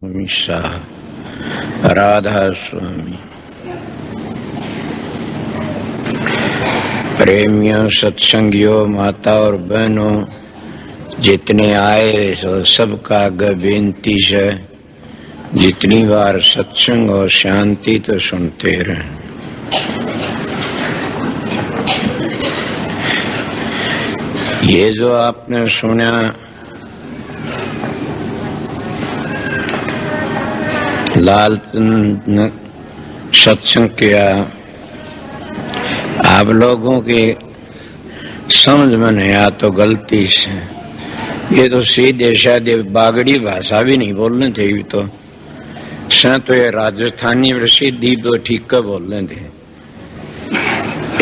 शाह राधा स्वामी। प्रेमियों, सत्संगियों, माता और बहनों जितने आए सो सबका बेनती है, जितनी बार सत्संग और शांति तो सुनते रहे। ये जो आपने सुना लाल सत्संग किया, आप लोगों की समझ में नहीं आ तो गलती से, ये तो सीधे शायद बागड़ी भाषा भी नहीं बोलने थे, तो ये राजस्थानी सीधी तो ठीक का बोलने थे।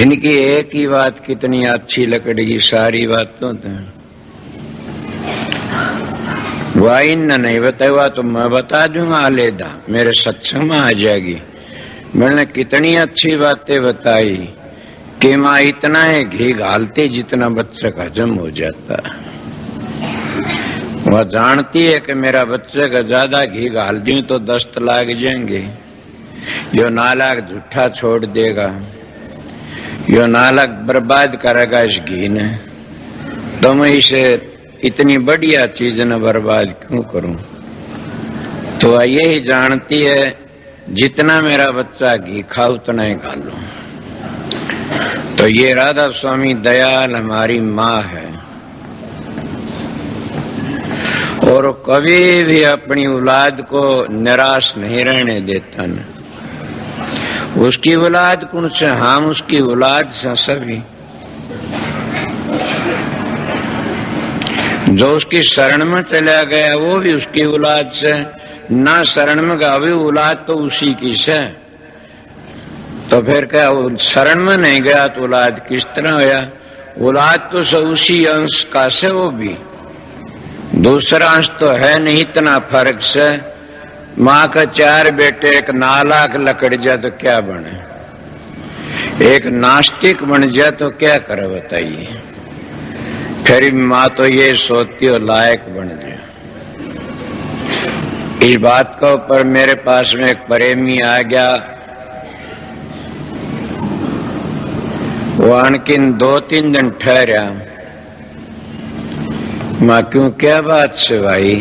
इनकी एक ही बात कितनी अच्छी लकड़ेगी, सारी बातों तो वाइन नहीं बताया तो मैं बता दूंगा आलेदा, मेरे सत्संग में आ जाएगी। मैंने कितनी अच्छी बातें बताई कि माँ इतना है घी घालते जितना बच्चे का हजम हो जाता। वह जानती है कि मेरा बच्चे का ज्यादा घी घाल दूं तो दस्त लाग जाएंगे, यो नालाक झूठा छोड़ देगा, यो नालाक बर्बाद करेगा इस घी ने, तो मैं इसे इतनी बढ़िया चीज न बर्बाद क्यों करूं। तो यही जानती है जितना मेरा बच्चा घी खा उतना ही खा लो। तो ये राधा स्वामी दयाल हमारी माँ है, और कभी भी अपनी औलाद को निराश नहीं रहने देता न। उसकी औलाद कौन से, हम उसकी औलाद से सभी। जो उसकी शरण में चला गया वो भी उसकी औलाद से, ना शरण में गया भी औलाद तो उसी की से। तो फिर क्या शरण में नहीं गया तो औलाद किस तरह होया? औलाद तो सब उसी अंश का से, वो भी दूसरा अंश तो है नहीं, इतना फर्क से। माँ का 4 बेटे, एक नालाक लकड़ जाए तो क्या बने, एक नास्तिक बन जाए तो क्या करे बताइए। फिर माँ तो ये सोचती हो लायक बन जाए। इस बात का ऊपर मेरे पास में एक प्रेमी आ गया, वो अनकिन 2-3 दिन ठहरा। माँ क्यों, क्या बात से भाई?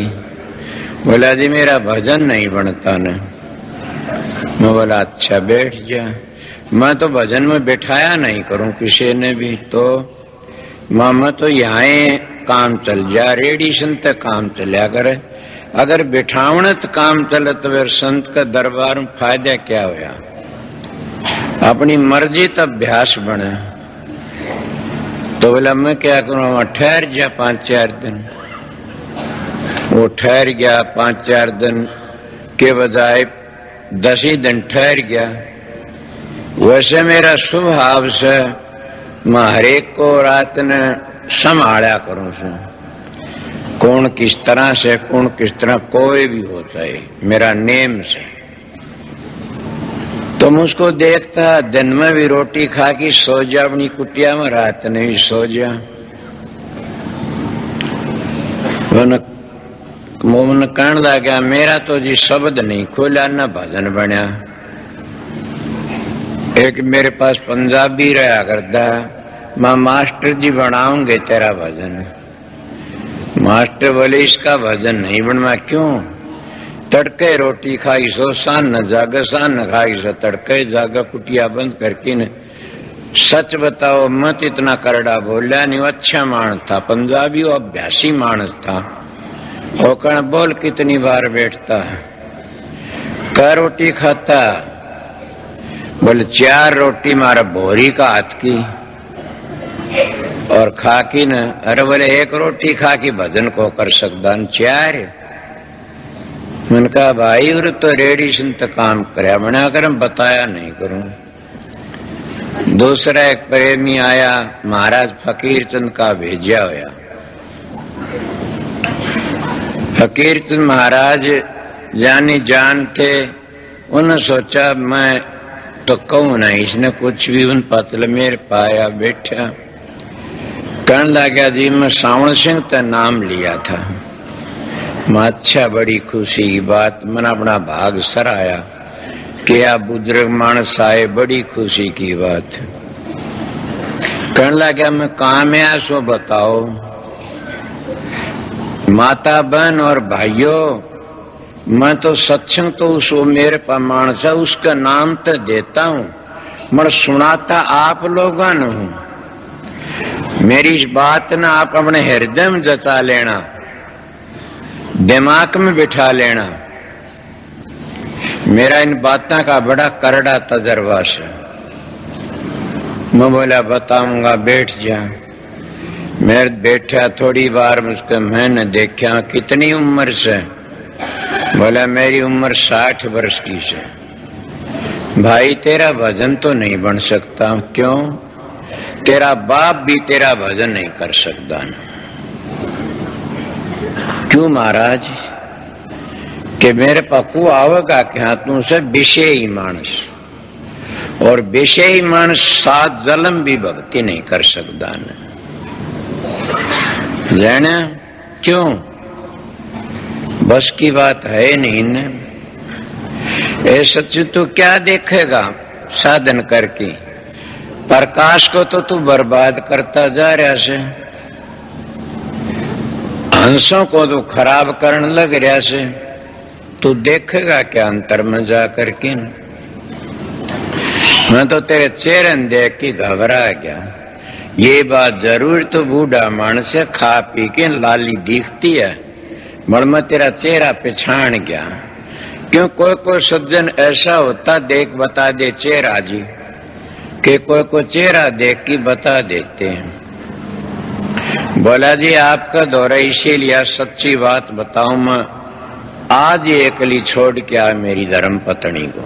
बोला जी मेरा भजन नहीं बनता न। मैं बोला अच्छा बैठ जा। मैं तो भजन में बैठाया नहीं करूं किसी ने भी, तो मामा तो यहाँ काम चल जा, रेडिएशन तक काम चलिया करे। अगर बिठावणत काम चले तो फिर संत का दरबार में फायदा क्या होया? अपनी मर्जी तब अभ्यास बने। तो बोला मैं क्या करूं, ठहर जा 5-4 दिन। वो ठहर गया 5-4 दिन के बजाय 10 ही दिन ठहर गया। वैसे मेरा स्वभाव से मैं हरेक को रात ने संभाला करूं से, कौन किस तरह से, कौन किस तरह, कोई भी होता है मेरा नेम से। तो मुझको देखता दिन में भी रोटी खा के सो जा अपनी कुटिया में, रात ने भी सो जा। मुंह कहने लगा मेरा तो जी शब्द नहीं खोला न भजन बना। एक मेरे पास पंजाबी रहा करता, मैं मास्टर जी बनाऊंगे तेरा भजन। मास्टर बोले इसका भजन नहीं बनवा। क्यों? तड़के रोटी खाई सो, सान न जागा, सान न खाई सो तड़के जागा, कुटिया बंद करके न। सच बताओ मत इतना करड़ा बोलिया नहीं, अच्छा मानस था, पंजाबी वो अभ्यासी मानस था। होकर बोल कितनी बार बैठता है, क्या रोटी खाता? बोले 4 रोटी मारा भोरी का हाथ की और खा की न। अरे बोले 1 रोटी खा की भजन को कर सकता न, 4? मैंने कहा भाई और तो रेडिएशन तक काम करे, बना कर बताया नहीं करूं। दूसरा एक प्रेमी आया, महाराज फकीर चंद का भेजा होया। फकीर चंद महाराज जानी जान थे, उन्होंने सोचा मैं तो कहूं ना, इसने कुछ भी उन पतल मेरे पाया बैठा। कहने लगा जी मैं सावण सिंह का नाम लिया था, अच्छा बड़ी खुशी की बात, मन अपना भाग सराया कि आप बुजुर्ग मानस आए, बड़ी खुशी की बात। कहने लगा मैं कहाँ में आ सो बताओ। माता बहन और भाइयों, मैं तो सत्संग तो उस मेरे प्रमाण से उसका नाम तो देता हूँ, मगर सुनाता आप लोगों ने हूँ। मेरी इस बात ना आप अपने हृदय में जचा लेना, दिमाग में बिठा लेना। मेरा इन बातों का बड़ा करड़ा तजर्बा है। मैं बोला बताऊंगा, बैठ जा। मैं बैठा थोड़ी बार, उसको मैंने देखा कितनी उम्र से। बोला मेरी उम्र 60 वर्ष की है। भाई तेरा भजन तो नहीं बन सकता। क्यों? तेरा बाप भी तेरा भजन नहीं कर सकता। क्यों महाराज? कि मेरे पक्कू आवेगा क्या तू से विषयी मानस, और विषयी मानस 7 जन्म भी भक्ति नहीं कर सकता न। लेना क्यों? बस की बात है नहीं न। ए सच्चू तू क्या देखेगा साधन करके? प्रकाश को तो तू बर्बाद करता जा रहा से, हंसों को तो खराब करने लग रहा से। तू देखेगा क्या अंतर में जा करके? मैं तो तेरे चेहरे देख के घबरा गया। ये बात जरूर तो बूढ़ा मानस से खा पी के लाली दिखती है, मगर मैं तेरा चेहरा पहचान गया। क्यों? कोई कोई सज्जन ऐसा होता देख बता दे चेहरा जी, कि कोई कोई चेहरा देख के बता देते हैं। बोला जी आपका दौरा इसीलिए, सच्ची बात बताऊं मैं आज ये अकेली छोड़ के आया मेरी धर्म पत्नी को,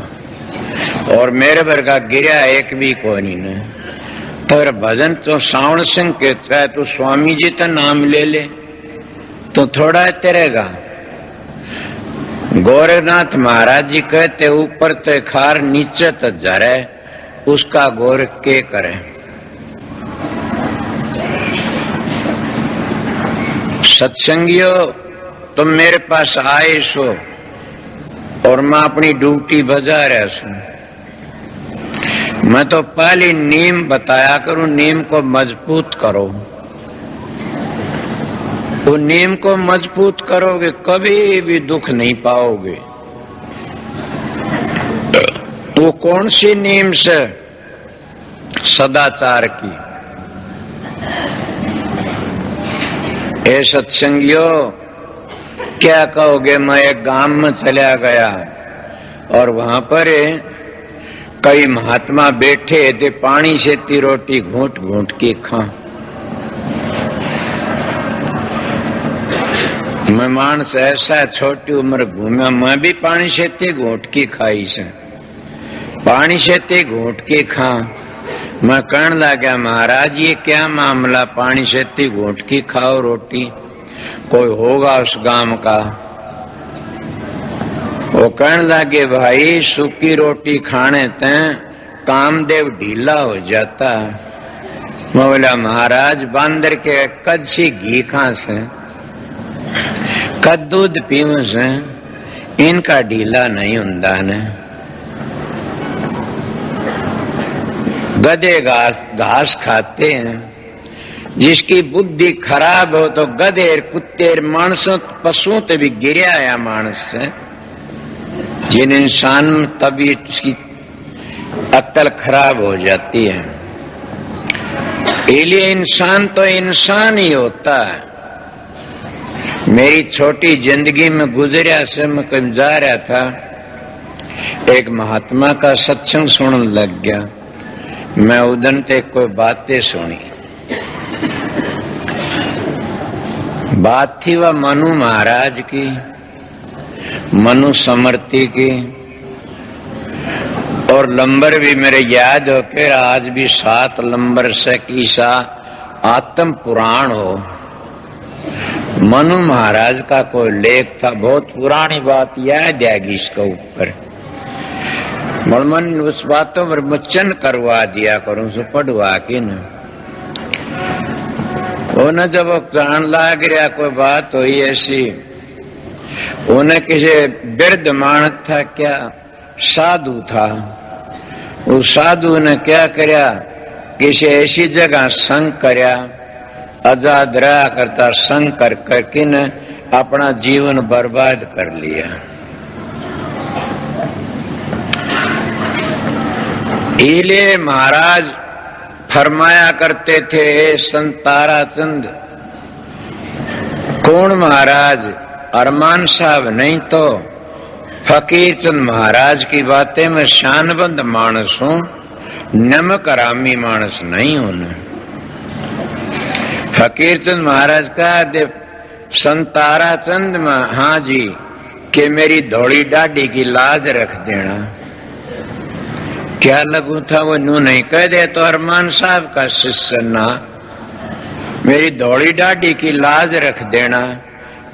और मेरे वर्गा गिरा एक भी को नहीं ने। तो भजन तो श्रावण सिंह कहता है, तो स्वामी जी का नाम ले ले तो थोड़ा तेरेगा। गोरखनाथ महाराज जी कहते ऊपर ते खार नीचे तो जरे, उसका गोरख के करे। सत्संगियों तुम मेरे पास आए सो, और मैं अपनी ड्यूटी बजा रहा सू। मैं तो पहले नीम बताया करूं, नीम को मजबूत करो। तो नीम को मजबूत करोगे कभी भी दुख नहीं पाओगे। वो कौन सी नीम से? सदाचार की। ए सत्संगियों क्या कहोगे? मैं एक गांव में चला गया और वहां पर कई महात्मा बैठे थे, पानी से ती रोटी घूंट घूंट की खा। मैं मानस ऐसा छोटी उम्र घूमा, मैं भी पानी से ती घूंट की खाई से, पानी से ती घूंट की खा। मैं कहने लगा महाराज ये क्या मामला, पानी से ती घूंट की खाओ रोटी? कोई होगा उस गांव का। वो कहने लगे भाई सूखी रोटी खाने ते कामदेव ढीला हो जाता। मैं बोला महाराज बांदर के कद सी घी खा से, कद दूध पीव से, इनका ढीला नहीं हुंदा ने। गधे घास खाते हैं। जिसकी बुद्धि खराब हो तो गधे कुत्ते मानसों पशुओं तो भी गिरा या मानस से। जिन इंसान में तभी उसकी अक्ल खराब हो जाती है। इसलिए इंसान तो इंसान ही होता है। मेरी छोटी जिंदगी में गुजरिया से मैं कहीं जा रहा था, एक महात्मा का सत्संग सुनने लग गया। मैं उधर से कोई बातें सुनी। बात थी वह मनु महाराज की, मनु समर्थी की, और नंबर भी मेरे याद हो के आज भी 7 नंबर से कीसा आत्म पुराण हो। मनु महाराज का कोई लेख था, बहुत पुरानी बात याद आएगी इसके ऊपर। मन उस बातों पर वचन करवा दिया करूं, सो पढ़वा के न वो न। जब कहने लग रहा कोई बात हुई ऐसी, उन्हें किसी वृद्ध मानस था, क्या साधु था, उस साधु ने क्या करया, किसी ऐसी जगह संग करया, आजाद रहा करता संग कर करके न अपना जीवन बर्बाद कर लिया। इसलिए महाराज फरमाया करते थे, संत ताराचंद, कौन महाराज, अरमान साहब नहीं तो फकीर चंद महाराज की बातें में शानबंद मानस हूं, नमक हरामी मानस नहीं हूं। फकीर चंद महाराज का दे संत ताराचंद में, हाँ जी, कि मेरी धौड़ी डाडी की लाज रख देना। क्या लगू था वो नू नहीं कह दे तो अरमान साहब का शिष्य ना, मेरी धौड़ी डाडी की लाज रख देना,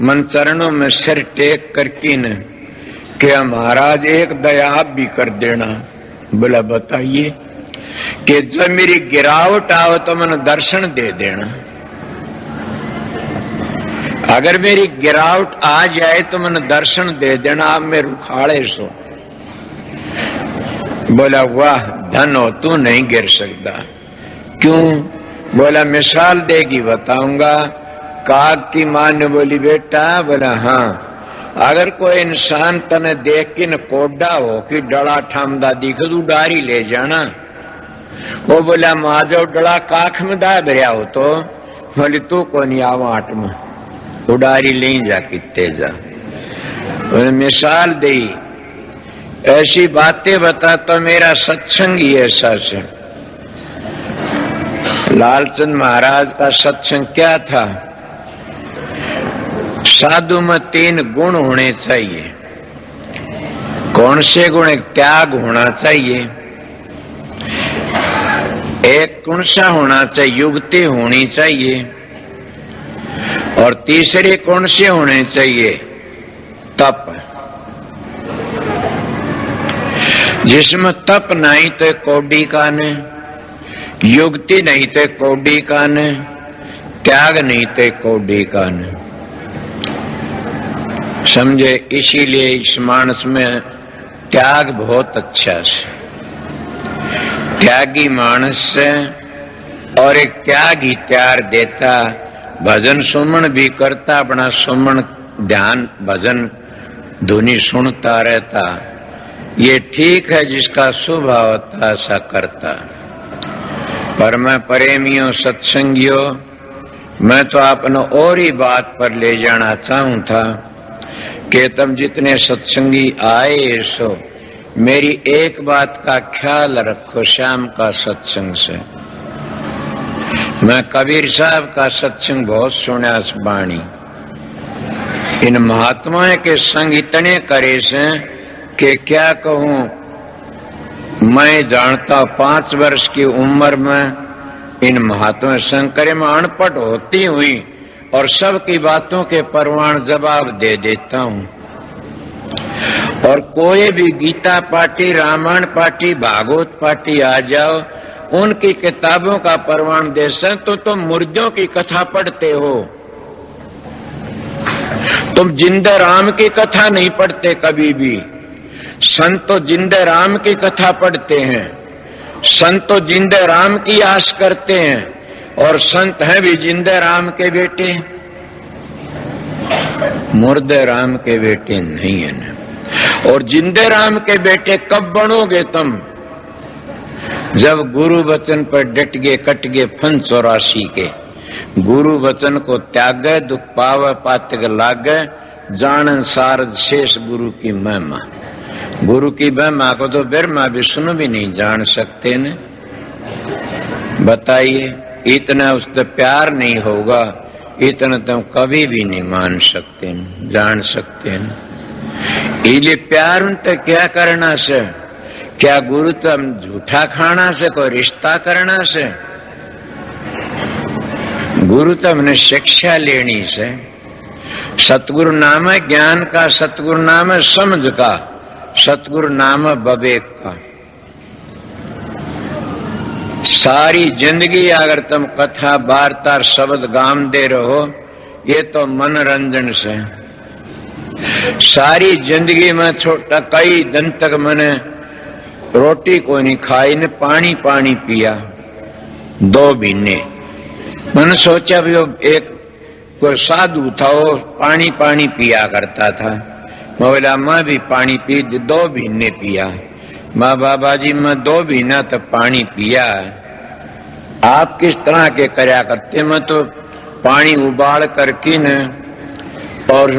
मन चरणों में सिर टेक करके न, क्या महाराज एक दया आप भी कर देना। बोला बताइए, कि जब मेरी गिरावट आओ तो मन दर्शन दे देना, अगर मेरी गिरावट आ जाए तो मन दर्शन दे देना, आप मैं रुखाड़े सो। बोला वाह धन हो, तू नहीं गिर सकता। क्यों? बोला मिसाल देगी बताऊंगा। काग की मां ने बोली बेटा, बोला हाँ, अगर कोई इंसान तने देख के न कोडा हो कि डड़ा ठामदा दिख तू डारी ले जाना। वो बोला मां जो डड़ा काख में दाब रहा हो तो, बोली तू को नहीं आवा आट में उडारी ले जा कितने जा। मिसाल दी, ऐसी बातें बता तो मेरा सत्संग ही ऐसा से। लालचंद महाराज का सत्संग क्या था? साधु में 3 गुण होने चाहिए। कौन से गुण? एक त्याग होना चाहिए, एक कौन सा होना चाहिए? युक्ति होनी चाहिए, और तीसरे कौन से होने चाहिए? तप। जिसमें तप नहीं तो कौडी कान, युक्ति नहीं तो कौडी कान, त्याग नहीं तो कौडी कान। समझे? इसीलिए इस मानस में त्याग बहुत अच्छा है, त्यागी मानस से। और एक त्याग ही त्यार देता, भजन सुमन भी करता, अपना सुमन ध्यान भजन धुनी सुनता रहता। ये ठीक है, जिसका स्वभाव होता ऐसा करता। पर मैं प्रेमियों सत्संगियों, मैं तो आपने और ही बात पर ले जाना चाहूं था कि तुम जितने सत्संगी आए सो मेरी एक बात का ख्याल रखो, शाम का सत्संग से। मैं कबीर साहब का सत्संग बहुत सुना बाणी। इन महात्माओं के संग इतने करे से कि क्या कहूं। मैं जानता 5 वर्ष की उम्र में इन महात्मा संग करे में अनपढ़ होती हुई और सबकी बातों के परवान जवाब दे देता हूं। और कोई भी Gita party, Ramayan party, Bhagavat party आ जाओ, उनकी किताबों का परवान दे सकते तो तुम मुर्दों की कथा पढ़ते हो, तुम जिंदा राम की कथा नहीं पढ़ते कभी भी। संत तो जिंदे राम की कथा पढ़ते हैं, संत तो जिंदे राम की आस करते हैं, और संत हैं भी जिंदे राम के बेटे, मुर्दे राम के बेटे नहीं है ना। और जिंदे राम के बेटे कब बनोगे तुम? जब गुरु वचन पर डट गए, कट गए फन 84 के। गुरु वचन को त्याग, दुख पाव पातक लाग, जानन सारद शेष गुरु की महिमा। गुरु की महिमा को तो ब्रह्मा विष्णु भी नहीं जान सकते न। बताइए, इतना उससे प्यार नहीं होगा, इतना तुम कभी भी नहीं मान सकते न, जान सकते न। इसलिए प्यार उनसे क्या करना से? क्या गुरु तुम झूठा खाना से, कोई रिश्ता करना से? गुरु तुमने शिक्षा लेनी से। सतगुरु नाम है ज्ञान का, सतगुरु नाम है समझ का, सतगुरु नाम है विवेक का। सारी जिंदगी अगर तुम कथा वार्ता शब्द गाम दे रहो, ये तो मनोरंजन से। सारी जिंदगी में छोटा कई दिन तक मैंने रोटी को नहीं खाई ने पानी पानी पिया 2 महीने। मैंने सोचा भी एक कोई साधु था वो पानी पानी पिया करता था। बोला मैं भी पानी पी 2 महीने पिया। माँ बाबा जी मैं 2 महीना तक पानी पिया। आप किस तरह के करया करते? मैं तो पानी उबाल करके न और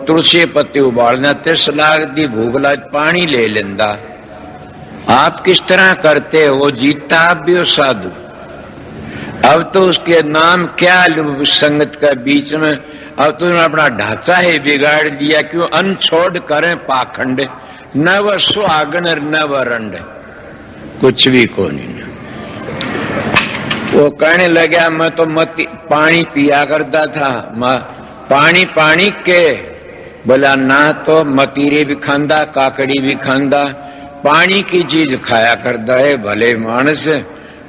तुलसी पत्ती उबालना तिस लागती भूख लाग पानी ले लेंदा। आप किस तरह करते हो? वो जीता आप भी हो साधु। अब तो उसके नाम क्या संगत का बीच में, अब तो अपना ढांचा ही बिगाड़ दिया। क्यों अनछोड़ करें पाखंड, न वह सुहागन न वह रंड, कुछ भी को नहीं। वो कहने लगा मैं तो पानी पिया करता था। पानी पानी के बोला ना तो मतीरे भी खांदा काकड़ी भी खांदा, पानी की चीज खाया करता है भले मानस।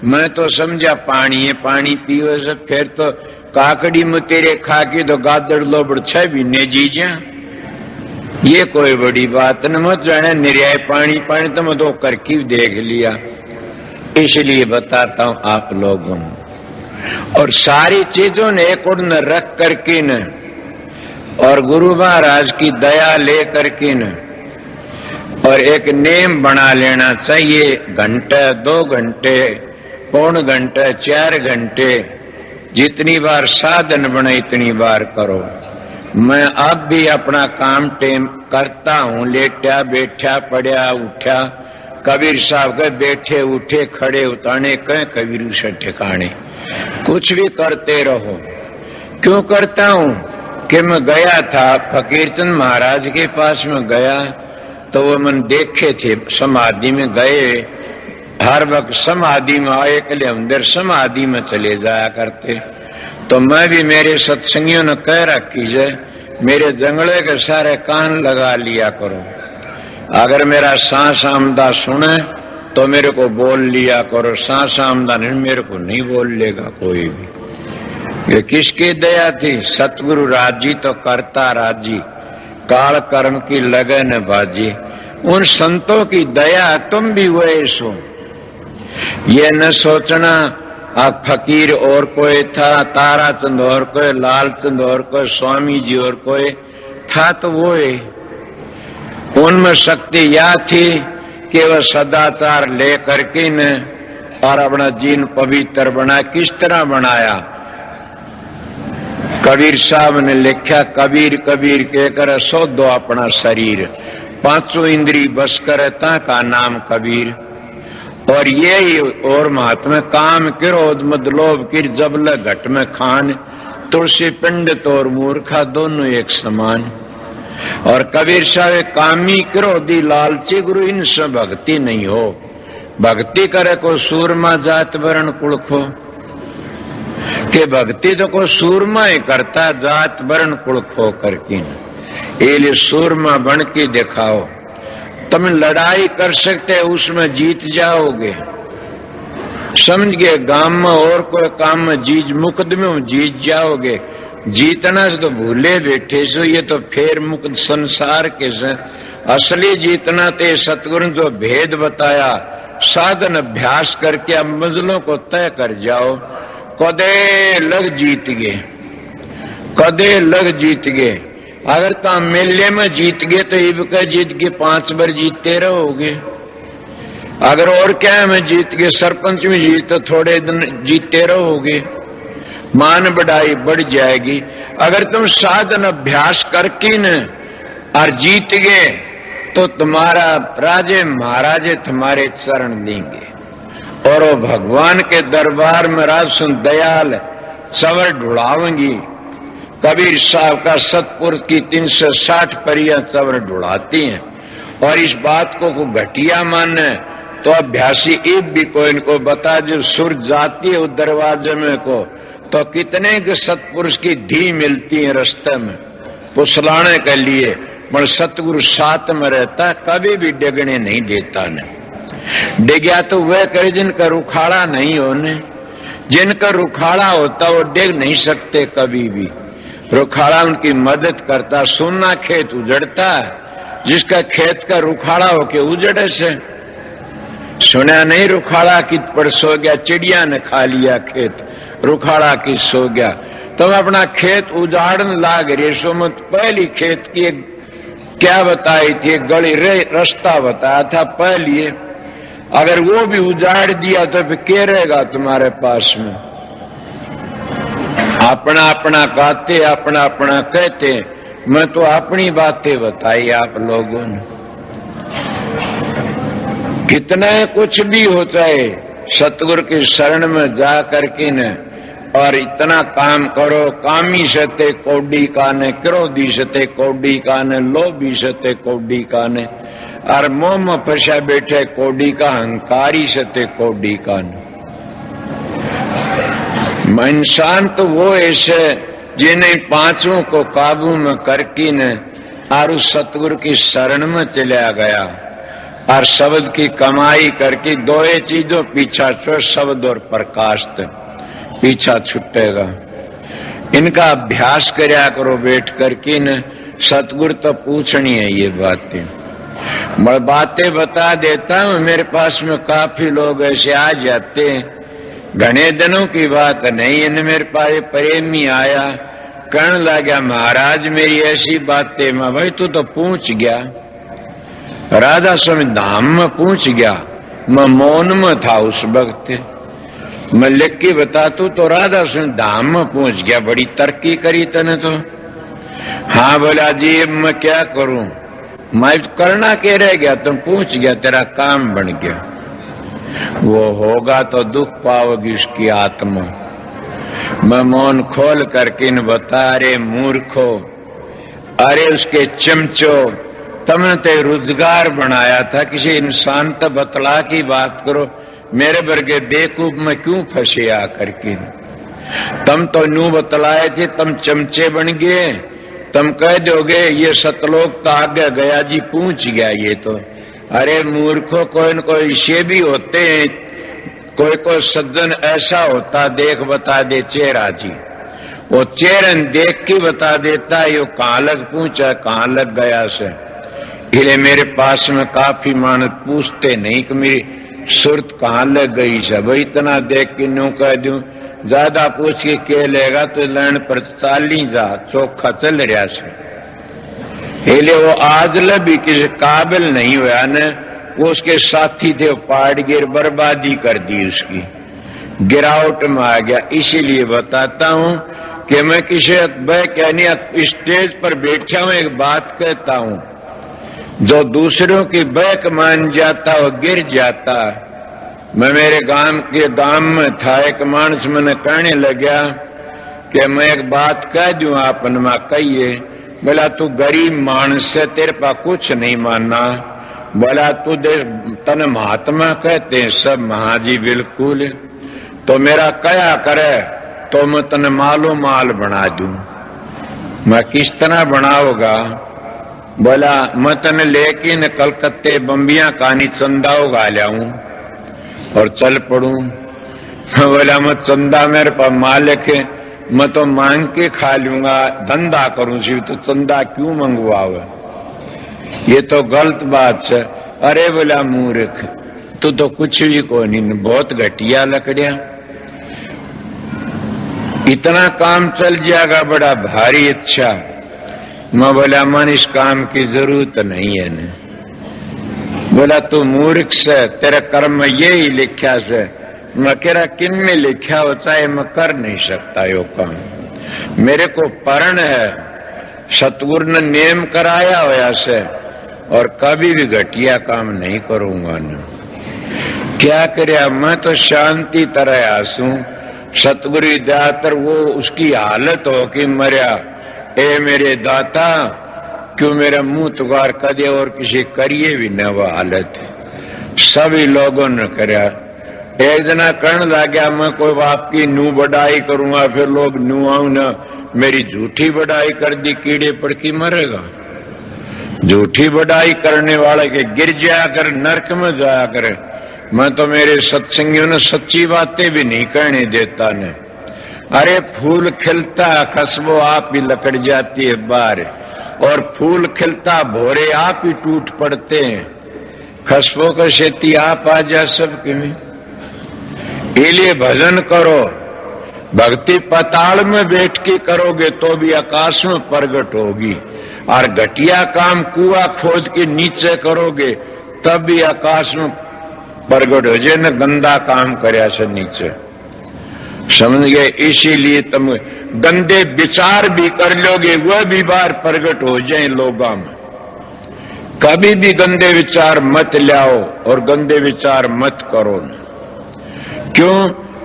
मैं तो समझा पानी है पानी पियो से, फिर तो काकड़ी मतीरे खा के तो गादड़ लोबड़ 6 महीने जीजा, ये कोई बड़ी बात न। मत जाने निर्याय पानी पानी तो मैं तो करके देख लिया, इसलिए बताता हूं आप लोगों। और सारी चीजों ने एक उड़ न रख करके न और गुरु महाराज की दया ले करके न और एक नेम बना लेना चाहिए। घंटे 2 घंटे पौन घंटे 4 घंटे जितनी बार साधन बने इतनी बार करो। मैं अब भी अपना काम टेम करता हूं, लेटा बैठा पड़ा उठा। कबीर साहब के बैठे उठे खड़े उताने कहें कबीर से ठिकाने, कुछ भी करते रहो। क्यों करता हूं कि मैं गया था फकीरचंद महाराज के पास में गया तो वो मन देखे थे समाधि में गए, हर वक्त समाधि में आए के लिए अंदर समाधि में चले जाया करते। तो मैं भी मेरे सत्संगियों ने कह रखी है मेरे जंगले के सारे कान लगा लिया करो, अगर मेरा सांस आमदा सुने तो मेरे को बोल लिया करो, सांस आमदा नहीं मेरे को नहीं बोल लेगा कोई भी। ये किसकी दया थी? सतगुरु राजी तो करता राजी, काल कर्म की लगन बाजी। उन संतों की दया तुम भी वैसो। ये न सोचना आप फकीर और कोई था, ताराचंद और कोई, लालचंद और कोई, स्वामी जी और कोई था, तो वो उनमें शक्ति यह थी कि वह सदाचार ले करके न और अपना जीवन पवित्र बना। किस तरह बनाया? कबीर साहब ने लिखा कबीर कबीर कहकर सो दो अपना शरीर, 5 इंद्री बस करे ता का नाम कबीर। और ये और महात्मा काम क्रोध मद लोभ किर जबल घट में खान, तुलसी पंडित और मूर्खा दोनों एक समान। और कबीर साहब कामी क्रोधी लालची गुरु इनसे भक्ति नहीं हो। भक्ति करे को सूरमा जात वर्ण कुलखो, के भक्ति तो को सूरमा ही करता जात वर्ण कुलखो करके। ये सूरमा बन के दिखाओ, तुम लड़ाई कर सकते उसमें जीत जाओगे। समझ गए? गांव में और कोई काम में जीत, मुकदमे में जीत जाओगे। जीतना से तो भूले बैठे सो, ये तो फेर मुक्त संसार के से। असली जीतना ते सतगुरु जो भेद बताया, साधन अभ्यास करके अब मंजिलों को तय कर जाओ। कदे लग जीत गए, कदे लग जीत गए। अगर तुम मेले में जीत गए तो इब का जीत के 5 बार जीतते रहोगे। अगर और क्या में जीत गए, सरपंच में जीत तो थोड़े दिन जीतते रहोगे, मान बढ़ाई बढ़ जाएगी। अगर तुम साधन अभ्यास करके न और जीत गए तो तुम्हारा राजे महाराजे तुम्हारे चरण देंगे। और वो भगवान के दरबार में राज सुन दयाल चवर ढुड़ावेंगी। कबीर साहब का सतपुरुष की 360 परियां चवर ढुड़ाती हैं। और इस बात को घटिया माने तो अभ्यासी ईब भी कोई इनको बता जो सुर जाती है उस दरवाजे में को, तो कितने के सतपुरुष की धी मिलती है रास्ते में पुसलाने के लिए। पर सतगुरु साथ में रहता, कभी भी डिगने नहीं देता। न डिग्या तो वह करे जिनका रुखाड़ा नहीं होने, जिनका रुखाड़ा होता वो डिग नहीं सकते कभी भी। रुखाड़ा उनकी मदद करता। सोना खेत उजड़ता, जिसका खेत का रुखाड़ा होके उजड़े से। सुना नहीं रुखाड़ा कित पर सो गया, चिड़िया ने खा लिया खेत, रुखाड़ा की सो गया। तुम अपना खेत उजाड़न लाग रहे सो मत। पहली खेत की क्या बताई थी, गली रास्ता बताया था पहली। अगर वो भी उजाड़ दिया तो फिर क्या रहेगा तुम्हारे पास में? अपना अपना गाते, अपना अपना कहते। मैं तो अपनी बातें बताई आप लोगों ने। कितना कुछ भी होता है, सतगुरु की शरण में जा करके न और इतना काम करो। कामी सते कौडी काने, क्रोधी सते कौडी काने, लोभी सते कौडी काने, और मोह में फंसा बैठे कौडी का, अहंकारी सते कौडी काने। इंसान तो वो ऐसे जिन्हें पांचों को काबू में करके न और उस सतगुरु की शरण में चला गया और शब्द की कमाई करके दो चीजों पीछा छो, शब्द और प्रकाश पीछा छुटेगा। इनका अभ्यास करया करो बैठ करके न। सतगुरु तो पूछनी है ये बातें। मैं बातें बता देता हूँ, मेरे पास में काफी लोग ऐसे आ जाते हैं। घने दिनों की बात नहीं, इन मेरे पास प्रेमी आया, कहने लगा महाराज मेरी ऐसी बातें। मैं भाई तू तो पूछ गया, राधा स्वामी धाम में पूछ गया। मैं मौन में था उस वक्त। मैं लिख के बता तो राधा स्वामी धाम में पूछ गया। बड़ी तरक्की करी तने तो। हाँ बोला जी मैं क्या करूं? मैं करना क्या रह गया, तुम पूछ गया, तेरा काम बन गया। वो होगा तो दुख पाओगी उसकी आत्मा। मैं मौन खोल करके न बता, रे मूर्खो, अरे उसके चमचो, तुमने तो रोजगार बनाया था, किसी इंसान तो बतला की बात करो। मेरे वर्गे बेवकूफ में क्यों फंसे आकर के? तुम तो न्यू बतलाए थे, तुम चमचे बन गए। तुम कह दोगे ये सतलोक तो आगे गया जी, पूछ गया ये तो। अरे मूर्खों, कोई न कोई इसे भी होते हैं, कोई कोई सज्जन ऐसा होता देख बता दे चेहरा जी, वो चेहरन देख के बता देता है यो कहाँ लग पूछा, कहाँ लग गया से। इसलिए मेरे पास में काफी मानस पूछते नहीं कि मेरी सुरत कहाँ लग गई से। भाई इतना देख के न्यू कह दूं, ज्यादा पूछ के क्या लेगा तो लैंड पर चाली जा चौखा चल रहा से। इसलिए वो आज भी किसी काबिल नहीं हुआ न। वो उसके साथी थे, पाड़ गिर बर्बादी कर दी उसकी, गिरावट में आ गया। इसीलिए बताता हूँ कि मैं किसी कहनी स्टेज पर बैठा हूँ, एक बात कहता हूँ, जो दूसरों की बैक मान जाता वो गिर जाता। मैं मेरे गांव में था, एक मानस मैंने कहने लगा कि मैं एक बात कह दूं आपन मां कहिए। बोला तू गरीब मानस से, तेरे पास कुछ नहीं मानना। बोला तू तन महात्मा कहते हैं सब। महाजी बिल्कुल। तो मेरा कया करे तो मैं तने मालो माल बना दूं। मैं किस तरह बनाओगा? बोला मैं तने लेके न कलकत्ते बम्बिया कहानी चंदा उगा लाऊं और चल पड़ू। बोला मैं चंदा मेरे पास मालिक है, मैं तो मांग के खा लूंगा, धंधा करूं सिर्फ, तो चंदा क्यों मंगवावे? ये तो गलत बात है। अरे बोला मूर्ख, तू तो कुछ भी को नहीं, बहुत घटिया लकड़िया। इतना काम चल जाएगा, बड़ा भारी अच्छा। मैं बोला मन इस काम की जरूरत नहीं है न। बोला तू मूर्ख से, तेरे कर्म में यही लिखा से। मैं कह रहा किन में लिखा होता है, मैं कर नहीं सकता यो काम। मेरे को परण है, सतगुरु ने नेम कराया होया से, और कभी भी घटिया काम नहीं करूंगा न। क्या करे, मैं तो शांति तरह आसू। सतगुरु दातर वो उसकी हालत हो कि मरिया, ए मेरे दाता क्यों मेरा मुंह तुगार कदे और किसी करिए भी न वो हालत। सभी लोगों ने करा। एक जना कहने लगा मैं कोई आपकी नू बढ़ाई करूंगा, फिर लोग नू आऊ न, मेरी झूठी बढ़ाई कर दी, कीड़े पड़ के मरेगा। झूठी बढ़ाई करने वाले के गिर जाया कर, नरक में जाया करे। मैं तो मेरे सत्संगियों ने सच्ची बातें भी नहीं कहने देता ने। अरे फूल खिलता खुशबू आप ही लकड़ जाती है बाहर, और फूल खिलता भोरे आप ही टूट पड़ते हैं। खुशबू का खेती आप आ जा सबके में। इसलिए भजन करो, भक्ति पताल में बैठ के करोगे तो भी आकाश में प्रगट होगी, और घटिया काम कुआ खोद के नीचे करोगे तब भी आकाश में प्रगट हो जाए। न गंदा काम करया से नीचे, समझ गए। इसीलिए तुम गंदे विचार भी कर लोगे वह भी बाहर प्रगट हो जाए लोगों में। कभी भी गंदे विचार मत लाओ और गंदे विचार मत करो। क्यों?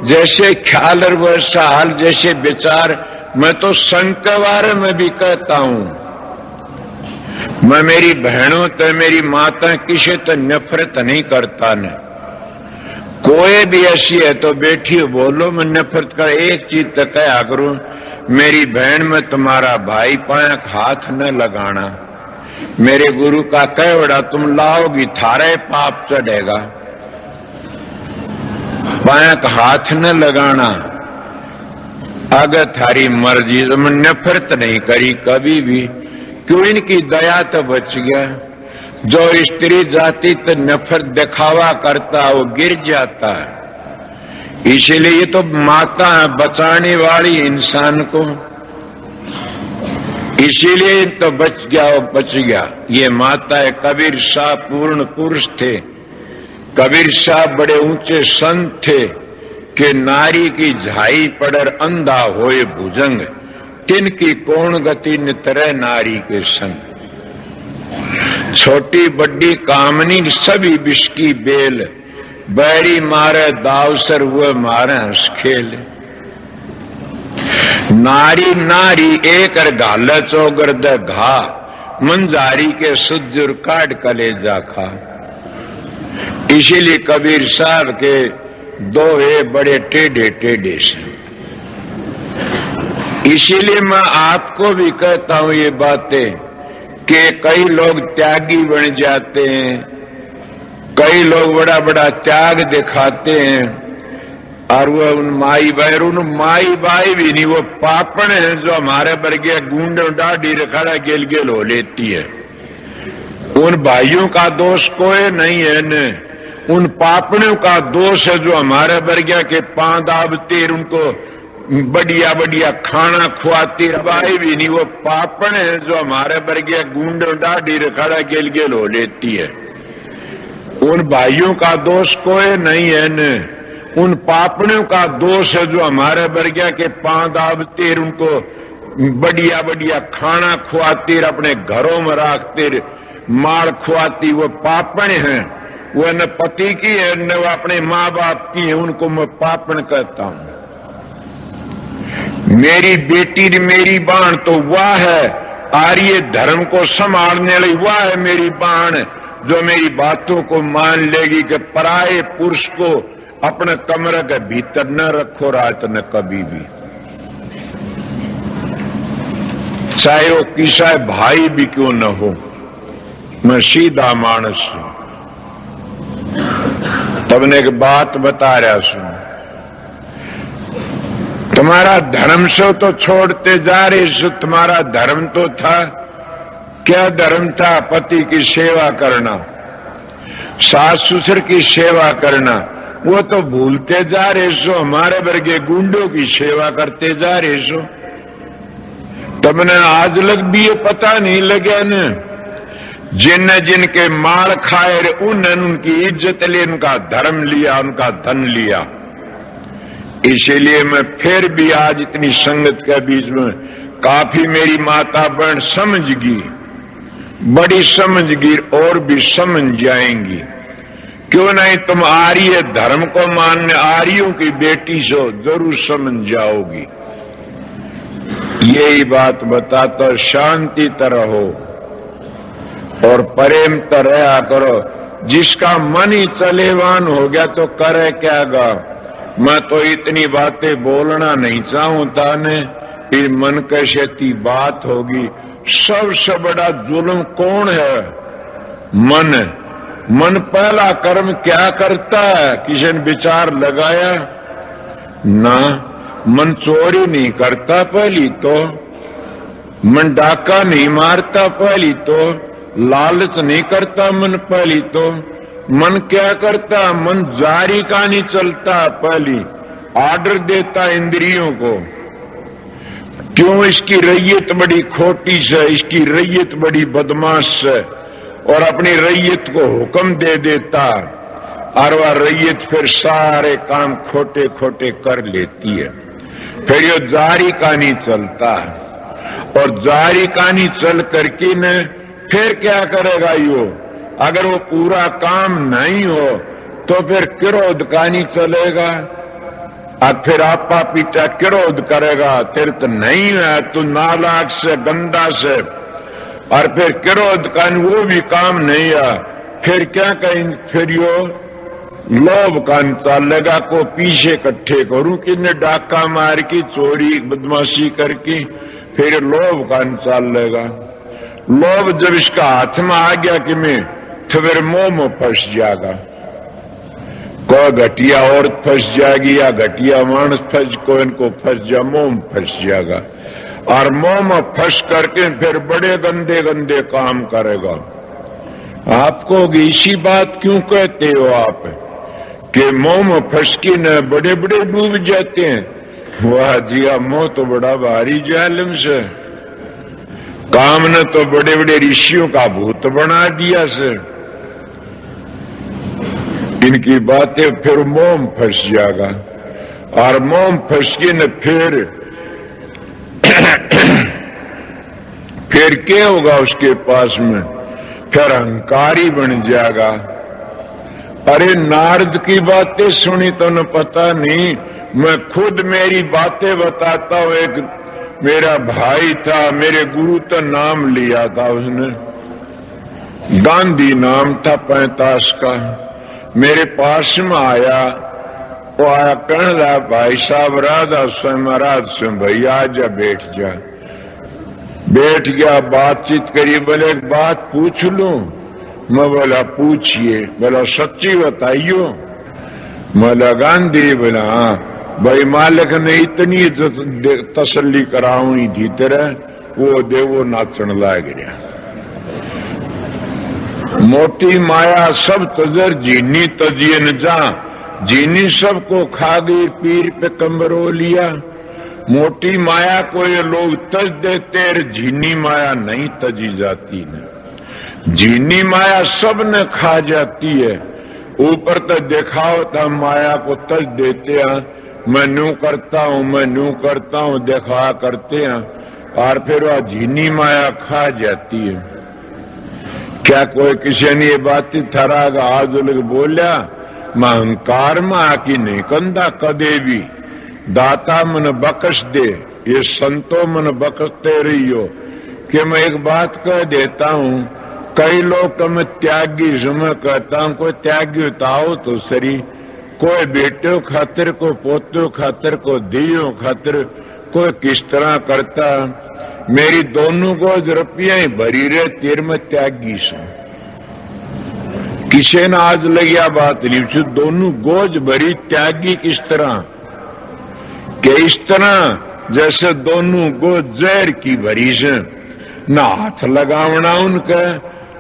जैसे ख्याल और वैसा हाल, जैसे विचार। मैं तो संकवार में भी कहता हूं, मैं मेरी बहनों तो मेरी माता किसी तो नफरत नहीं करता न। कोई भी ऐसी है तो बैठी बोलो, मैं नफरत कर। एक चीज तो कहा करूं, मेरी बहन में तुम्हारा भाई पाया हाथ न लगाना। मेरे गुरु का कहवड़ा तुम लाओगी थारे पाप चढ़ेगा। पाया हाथ न लगाना, अगर थारी मर्जी। तो मैं नफरत नहीं करी कभी भी। क्यों? इनकी दया तो बच गया। जो स्त्री जाति तो नफरत दिखावा करता वो गिर जाता है। इसलिए ये तो माता है बचाने वाली इंसान को, इसीलिए तो बच गया वो बच गया। ये माता है। कबीर शाह पूर्ण पुरुष थे। कबीर शाह बड़े ऊंचे संत थे कि नारी की झाई पड़र अंधा होए भुजंग, तिनकी कौन गति नितरे नारी के संग। छोटी बड्डी कामनी सभी विष की बेल, बैरी मारे दावसर हुए मारे हंस खेल। नारी नारी एक गाल चौगर द घा, मंजारी के सुजुर काट कलेजा खा। इसीलिए कबीर साहब के दोहे बड़े टेढ़े टेढ़े से। इसीलिए मैं आपको भी कहता हूं ये बातें कि कई लोग त्यागी बन जाते हैं, कई लोग बड़ा बड़ा त्याग दिखाते हैं, और वो उन माई बाई भी नहीं, वो पापण है जो हमारे वर्गीय गूंड डाढ़ी रखाड़ा गेल गेल हो लेती है। उन भाइयों का दोष कोई नहीं है न, उन पापणों का दोष है जो हमारे वर्गीय के पांदाबते उनको बढ़िया बढ़िया खाना खुआती रवाई भी नहीं। वो पापण है जो हमारे वर्गीय गूंड डाढ़ी रखाड़ा गेल गेल हो लेती है। उन भाइयों का दोष कोई नहीं है न, उन पापणों का दोष है जो हमारे वर्गीय के पांदाबते उनको बढ़िया बढ़िया खाना खुआती, अपने घरों में रखते, मार खुआती। वो पापण है, वो न पति की है न वो अपने माँ बाप की है। उनको मैं पापण कहता हूं। मेरी बेटी मेरी बाण तो वह है, आर्य धर्म को संभालने वाली वह है मेरी बाण, जो मेरी बातों को मान लेगी कि पराये पुरुष को अपने कमरे के भीतर न रखो रात न कभी भी, चाहे वो किसा भाई भी क्यों न हो। मैं सीधा मानस हूं। तबने एक बात बता रहा सुन, तुम्हारा धर्म से तो छोड़ते जा रहे सो। तुम्हारा धर्म तो था क्या? धर्म था पति की सेवा करना, सास ससुर की सेवा करना। वो तो भूलते जा रहे सो, हमारे वर्गे गुंडों की सेवा करते जा रहे सो। तुमने आज लग भी ये पता नहीं लगा न, जिनके मार खाए उन्होंने उनकी इज्जत ली, उनका धर्म लिया, उनका धन लिया। इसीलिए मैं फिर भी आज इतनी संगत के बीच में काफी मेरी माता बहन समझगी, बड़ी समझगी और भी समझ जाएंगी। क्यों नहीं? तुम आर्य धर्म को मानने आर्यों की बेटी सो, जरूर समझ जाओगी। यही बात बताता शांति तरह हो और प्रेम तरह करो। जिसका मन ही चलेवान हो गया तो करे क्या गा। मैं तो इतनी बातें बोलना नहीं चाहूंता ने, फिर मन कैसी बात होगी। सबसे बड़ा जुल्म कौन है? मन। मन पहला कर्म क्या करता है? किसी ने विचार लगाया ना? मन चोरी नहीं करता पहली तो, मन डाका नहीं मारता पहली तो, लालच नहीं करता मन पहली तो, मन क्या करता, मन जारी का नहीं चलता पहली, ऑर्डर देता इंद्रियों को। क्यों? इसकी रैयत बड़ी खोटी से, इसकी रैयत बड़ी बदमाश है, और अपनी रैयत को हुक्म दे देता, और वह रैयत फिर सारे काम खोटे खोटे कर लेती है। फिर ये जारी का नहीं चलता, और जारी का नहीं चल करके न फिर क्या करेगा यो? अगर वो पूरा काम नहीं हो तो फिर क्रोध का नहीं चलेगा, और फिर आपा पीटा क्रोध करेगा, फिर तो नहीं है, तू नालायक से गंदा से, और फिर क्रोध का वो भी काम नहीं है, फिर क्या कहेंगे? फिर यो लोभ का चलेगा को पीछे इकट्ठे करूं कि ने डाका मार की चोरी बदमाशी करके, फिर लोभ का चलेगा। लोभ जब इसका हाथ में आ गया कि मैं, तो फिर मोह में फंस जाएगा। कोई घटिया औरत फंस जाएगी या घटिया मानस फंस, कोई इनको फंस जा, मोह में फंस जाएगा, और मोह में फंस करके फिर बड़े गंदे गंदे काम करेगा। आपको इसी बात क्यों कहते हो आप कि मोह में फंस के न बड़े बड़े डूब जाते हैं? वाह जी, मोह तो बड़ा भारी जालिम से, काम ने तो बड़े बड़े ऋषियों का भूत बना दिया से। इनकी बातें फिर मोह में फंस जाएगा, और मोह में फंस के न फिर क्या होगा उसके पास में? फिर अहंकारी बन जाएगा। अरे नारद की बातें सुनी तो न पता नहीं, मैं खुद मेरी बातें बताता हूं। एक मेरा भाई था, मेरे गुरु का नाम लिया था उसने, गांधी नाम था 45 का। मेरे पास में आया, वो आया कहने लगा, भाई साहब राधा स्वयं महाराज स्वयं भैया आजा बैठ जा। बैठ गया, बातचीत करी, बोले एक बात पूछ लूं? मैं बोला पूछिए। बोला सच्ची बताइयो? बोला गांधी। बोला हाँ। भाई मालिक ने इतनी तसल्ली कराऊनी थी तेरे, वो देवो नाचन लाग गया। मोटी माया सब तजर जीनी तजियन जा, जीनी सबको खा गई, पीर पे कमरो लिया। मोटी माया को ये लोग तज देते, झीनी माया नहीं तजी जाती न। झीनी माया सब ने खा जाती है, ऊपर तो दिखाओ था माया को तज देते हैं, मैं न्यू करता हूं, मैं न्यू करता हूं, दिखा करते हैं, और फिर वह झीनी माया खा जाती है। क्या कोई किसी ने ये बात थरागा आज लोग बोलिया, मैं अहंकार में आकी नहीं कंधा कदे भी, दाता मन बकस दे, ये संतो मन बकसते रहियो। कि मैं एक बात कह देता हूं, कई लोग को मैं त्यागी मैं कहता हूं, कोई त्यागी होताओ तो सरी, कोई बेटो खातिर, को पोतो खातिर, को दियो खातिर, कोई किस तरह करता। मेरी दोनों गोज रुपया ही भरी रहे, तेर में त्यागी सू। किसी ने आज लगिया बात नहीं, दोनों गोज भरी त्यागी किस तरह कि इस तरह जैसे दोनों गोज जहर की भरी से, न हाथ लगावना उनका,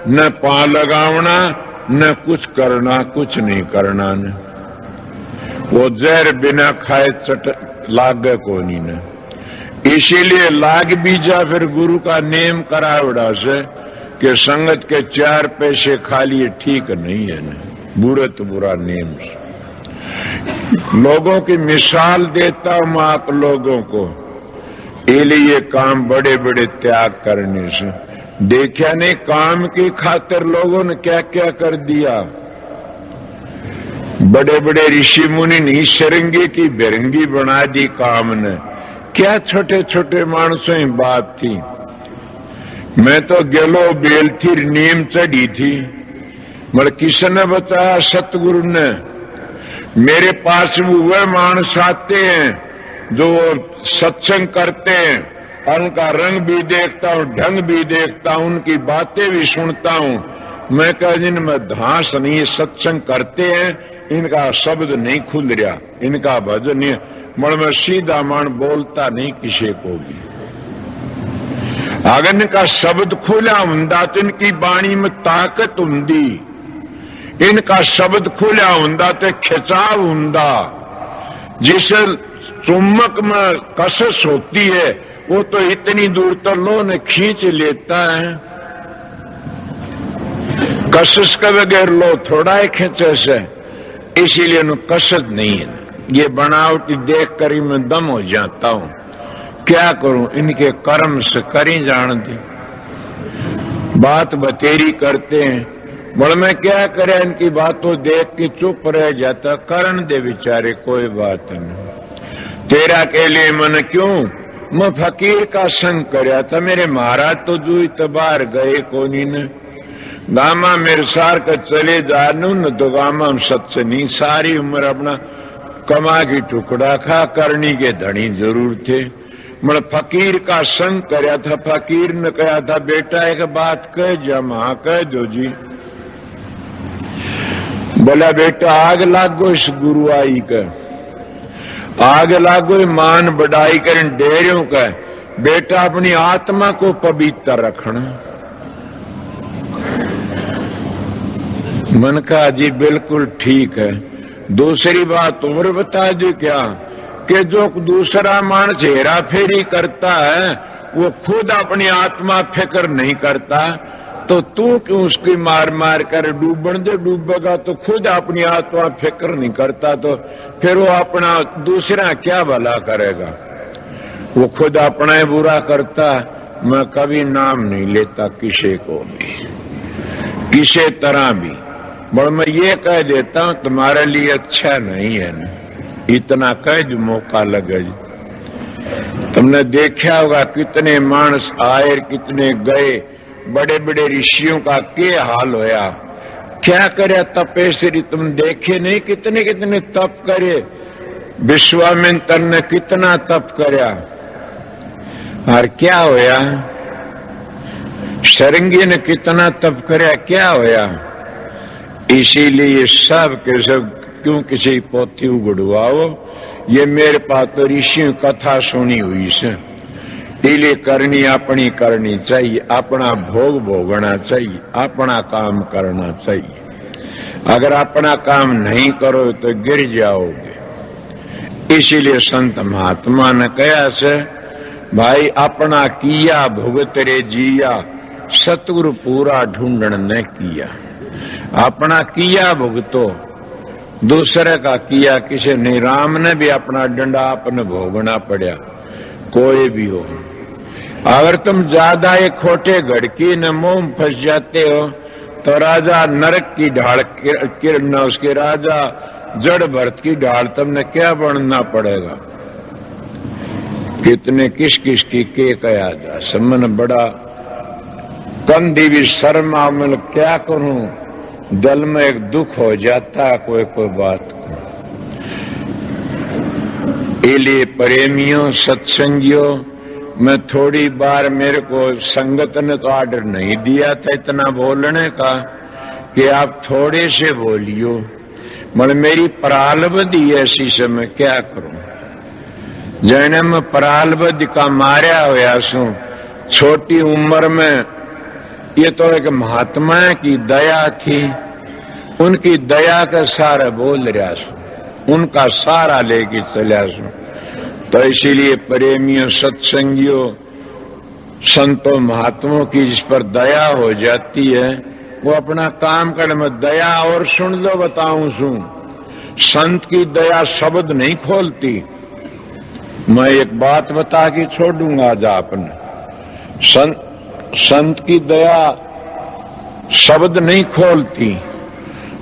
न पांव लगावना, न कुछ करना, कुछ नहीं करना न। वो जहर बिना खाए चट लागे को नहीं न। इसीलिए लाग भी जा, फिर गुरु का नेम करावड़ा से कि संगत के 4 पैसे खा लिए ठीक नहीं है न, बुरे तो बुरा नेम से। लोगों की मिसाल देता हूं मैं आप लोगों को, इसलिए काम बड़े बड़े त्याग करने से। देखा नहीं काम की खातिर लोगों ने क्या क्या कर दिया। बड़े बड़े ऋषि मुनि नहीं शरंगी की बिरंगी बना दी काम ने। क्या छोटे छोटे मानसों की बात थी। मैं तो गेलो बेल थी, नीम चढ़ी थी, मगर किसने बताया? सतगुरु ने। मेरे पास वह मानस आते हैं जो सत्संग करते हैं, और उनका रंग भी देखता हूं, ढंग भी देखता हूं, उनकी बातें भी सुनता हूं। मैं कह जिनमें धांस नहीं, सत्संग करते हैं, इनका शब्द नहीं खुल रहा, इनका भजन नहीं। मण में सीधा मन बोलता नहीं किसी को भी। अगर इनका शब्द खुला हुंदा तो इनकी बाणी में ताकत हुंदी, इनका शब्द खुला हुंदा तो खिंचाव हुंदा। जिस चुम्बक में कसस होती है वो तो इतनी दूर तो लो ने खींच लेता है, कसस के बगैर लो थोड़ा ही खींचे से, इसीलिए उन्हें कसस नहीं है। ये बनावटी देख कर ही मैं दम हो जाता हूं। क्या करूं, इनके कर्म से करी जान दी। बात बतेरी करते हैं, बोल मैं क्या करे, इनकी बातों देख के चुप रह जाता। करण दे बेचारे, कोई बात नहीं। तेरा के लिए मन क्यों, मैं फकीर का संग करया था। मेरे महाराज तो जू तबार गए कोनी ने, गामा मेरे सार का चले जानू न तो गामा हम सत्य नहीं। सारी उम्र अपना कमा की टुकड़ा खा, करनी के धनी जरूर थे। मैं फकीर का संग करया था। फकीर ने कहा था, बेटा एक बात कह जा। हाँ कह दो जी। बोला बेटा आग लागो इस गुरु आई का, आग लागो मान बढ़ाई कर डेरियों का। बेटा अपनी आत्मा को पवित्र रखना। मन का जी बिल्कुल ठीक है। दूसरी बात और बता दो क्या, कि जो दूसरा मानस हेरा फेरी करता है वो खुद अपनी आत्मा फिक्र नहीं करता, तो तू क्यों उसकी मार मार कर डूबन दे। डूबेगा तो खुद अपनी आत्मा फिक्र नहीं करता, तो फिर वो अपना दूसरा क्या भला करेगा। वो खुद अपना ही बुरा करता। मैं कभी नाम नहीं लेता किसी को भी, किसी तरह भी। बड़ मैं ये कह देता हूं तुम्हारे लिए अच्छा नहीं है ना, इतना कह जो मौका लगे। तुमने देखा होगा कितने मानस आए कितने गए, बड़े बड़े ऋषियों का क्या हाल होया। क्या करे तपेश्वरी, तुम देखे नहीं कितने कितने तप करे। विश्वामित्र ने कितना तप करया और क्या होया। शरंगी ने कितना तप करया, क्या होया। इसीलिए सब के सब क्यों किसी पोथी उगड़वाओ। ये मेरे पास तो ऋषियों कथा सुनी हुई से, इसलिए करनी अपनी करनी चाहिए, अपना भोग भोगना चाहिए, अपना काम करना चाहिए। अगर अपना काम नहीं करो तो गिर जाओगे। इसीलिए संत महात्मा ने कहा से, भाई अपना किया भुगत रे जिया, सतगुरु पूरा ढूंढन न किया। अपना किया भुगतो, दूसरे का किया किसी नहीं। राम ने भी अपना डंडा अपने भोगना पड़ा, कोई भी हो। अगर तुम ज्यादा एक खोटे घड़की न मुंह फंस जाते हो तो राजा नरक की ढाल किरण, उसके राजा जड़ भरत की ढाल तुमने क्या बनना पड़ेगा। कितने किस किस की के कहा जा। समन बड़ा कंधी भी शर्मा, मैं क्या करूं, दिल में एक दुख हो जाता है कोई कोई बात को। इसलिए प्रेमियों सत्संगियों, मैं थोड़ी बार मेरे को संगत ने तो आर्डर नहीं दिया था इतना बोलने का कि आप थोड़े से बोलियो, मगर मेरी परालबदी ऐसी से मैं क्या करूं। जैने मैं परालबदी का मारा होया सू छोटी उम्र में। ये तो एक महात्मा की दया थी, उनकी दया का सारा बोल रहा सू, उनका सारा लेके चला सू। तो इसीलिए प्रेमियों सत्संगियों संतों महात्माओं की जिस पर दया हो जाती है वो अपना काम करने में दया। और सुन लो बताऊं सू, संत की दया शब्द नहीं खोलती। मैं एक बात बता के छोड़ूंगा आज आपने। संत की दया शब्द नहीं खोलती,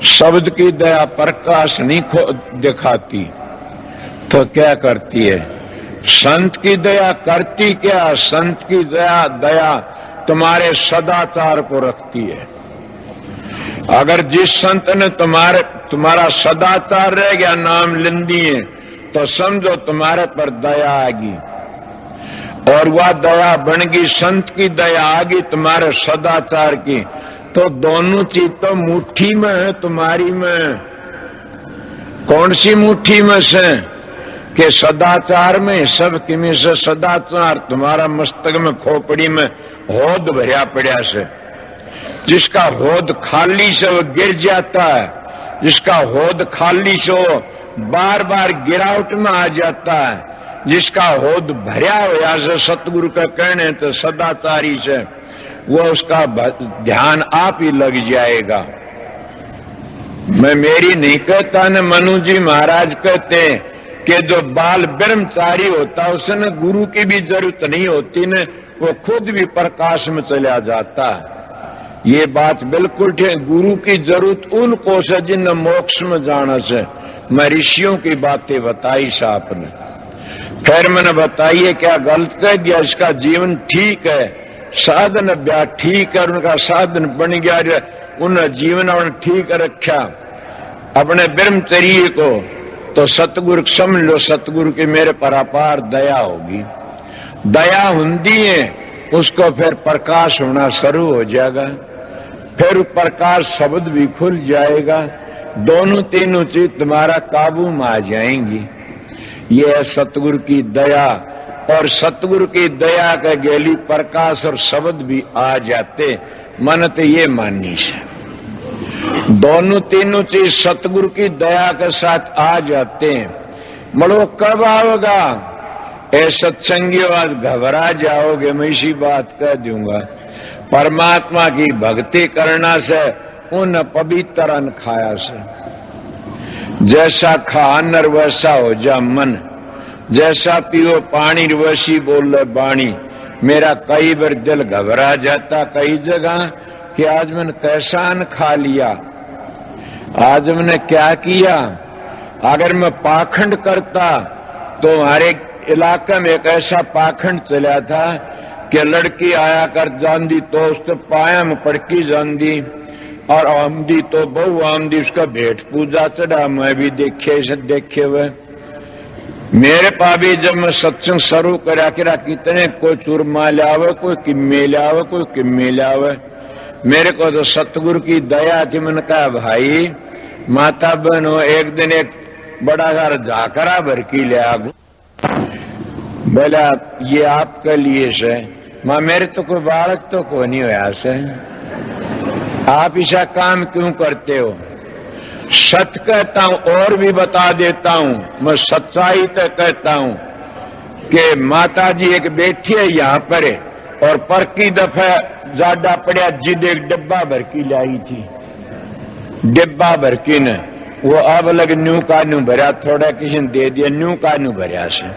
शब्द की दया प्रकाश नहीं दिखाती, तो क्या करती है। संत की दया करती क्या, संत की दया तुम्हारे सदाचार को रखती है। अगर जिस संत ने तुम्हारा सदाचार रह गया, नाम लेंदी है, तो समझो तुम्हारे पर दया आएगी। और वह दया बन गई, संत की दया आ गई तुम्हारे सदाचार की, तो दोनों चीज तो मुट्ठी में है तुम्हारी में। कौन सी मुट्ठी में से, कि सदाचार में सब किमी से सदाचार तुम्हारा मस्तक में खोपड़ी में होद भरिया पड़ा से। जिसका होद खाली से वो गिर जाता है, जिसका होद खाली से वो बार बार गिरावट में आ जाता है, जिसका होद भरिया हुआ से सतगुरु का कहने तो सदाचारी से वो उसका ध्यान आप ही लग जाएगा। मैं मेरी नहीं कहता न, मनु जी महाराज कहते हैं कि जो बाल ब्रह्मचारी होता है उसे न गुरु की भी जरूरत नहीं होती न, वो खुद भी प्रकाश में चला जाता है। ये बात बिल्कुल ठीक। गुरु की जरूरत उनको से जिन मोक्ष में जाना से। मैं ऋषियों की बातें बताई साहब ने, फिर मैंने बताइए क्या गलत कह दिया, इसका जीवन ठीक है, साधन ब्याह ठीक है, उनका साधन बन गया, उन जीवन उन्हें ठीक रखा अपने ब्रह्मचर्य को, तो सतगुरु समझ लो सतगुरु की मेरे पर अपार दया होगी। दया हुंदी है उसको फिर प्रकाश होना शुरू हो जाएगा, फिर प्रकाश शब्द भी खुल जाएगा, दोनों तीनों चीज तुम्हारा काबू में आ जाएंगी। ये है सतगुरु की दया, और सतगुरु की दया का गेली प्रकाश और शब्द भी आ जाते। मन तो ये माननी है, दोनों तीनों चीज सतगुरु की दया के साथ आ जाते हैं। मरो कब आओगा? ए सत्संगी आज घबरा जाओगे, मैं इसी बात कह दूंगा। परमात्मा की भक्ति करना से उन पवित्र अन्न खाया से, जैसा खा अन्न वैसा हो जा मन, जैसा पियो पानी वैसी बोले बाणी। मेरा कई बार दिल घबरा जाता कई जगह कि आज मैंने कैसा अन्न खा लिया, आज मैंने क्या किया। अगर मैं पाखंड करता तो हमारे इलाके में एक ऐसा पाखंड चला था कि लड़की आया कर जांदी तो उसके पाया में पड़की जांदी, और आमदी तो बहु आमदी, उसका भेंट पूजा चढ़ा। मैं भी देखे हुए मेरे पा भी जब मैं सत्संग शुरू करा कितने कोई चूरमा लावे, कोई किम्मे लावे, कोई किम्मे लावे। मेरे को तो सतगुरु की दया थी। मैंने कहा भाई माता बहनो एक दिन एक बड़ा सारा झाकरा भर की ले आगू, बोला ये आपके लिए से। मां मेरे तो कोई बालक तो को नहीं होया से, आप ऐसा काम क्यों करते हो? सच कहता हूं और भी बता देता हूं, मैं सच्चाई तो कहता हूं कि माता जी एक बैठी है यहाँ पर है, और पर की दफा ज्यादा पड़ा जिद एक डिब्बा भर की लाई थी, डिब्बा भर की ने वो अब लग न्यू का न्यू भरा, थोड़ा किसी ने दे दिया, न्यू का न्यू भरा से।